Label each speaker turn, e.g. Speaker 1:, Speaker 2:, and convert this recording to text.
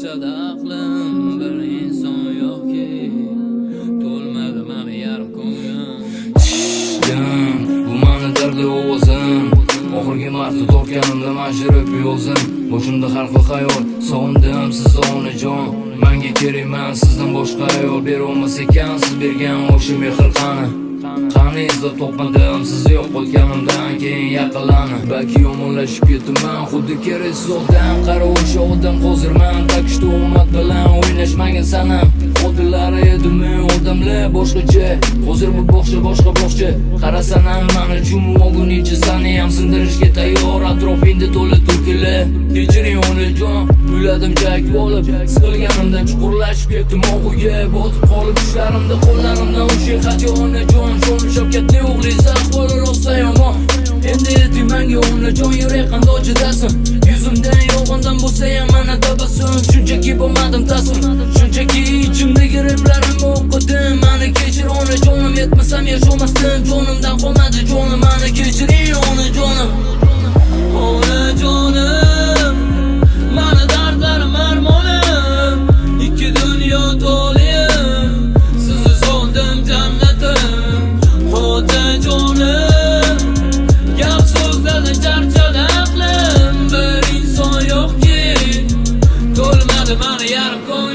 Speaker 1: charchadi aqlim, bir inson yo'qki to'lmadi mani yarim ko'nglim. Bu mani dardli ovozim, oxirgi marta topganimda mashirib yozim. Boshimda har xil xayol, sog'indim sizni onajon. Menga kerakman sizdan boshqa ayol, berolmas ekan siz bergan o'sha mehr qani. Qani izlab topmadim sizni yo'qotganimdan keyin yaqinlanib. Balki yomonlashib ketibman, xuddi keraksiz odam. Qara o'sha odam hozirman, takishda ummat bilan o'ynashmagin sanam. Oldinlari edimi odamlar boshqacha, hozir bu bog'cha boshqa bog'cha. Qara sanam mani uchun o'g'unicha sani ham sindirishga tayyor. Atrofingda to'la tulkilar, kechiring onajon. Uyladim chakib olib, siqilganimdan chuqurlashib ketdim og'uga. Botib qolib ishlarimda qo'llarimdan o'sha xacha onajon. Sho'ni shavkatli o'g'lingiz ahvoli rosa yomon. Endi ayting menga onajon, yurak qanday chidasin? Yuzimdan yolg'ondan bo'lsa ham mana tabassum. Shunchaki bo'lmadim taslim, shunchaki ichimdagi replarim o'qidim. Mani kechir onajonim, yetmasam yashamasdim. Jonimdan qolmadi jonim, mani kechiring onajonim. Onajonim, mani dardlarim armonim, ikki dunyo to'liyim, sizni so'ndim jannatim. Onajonim, gap so'zlardan charchadi aqlim, bir inson yo'qki to'lmadi mani yarim ko'nglim.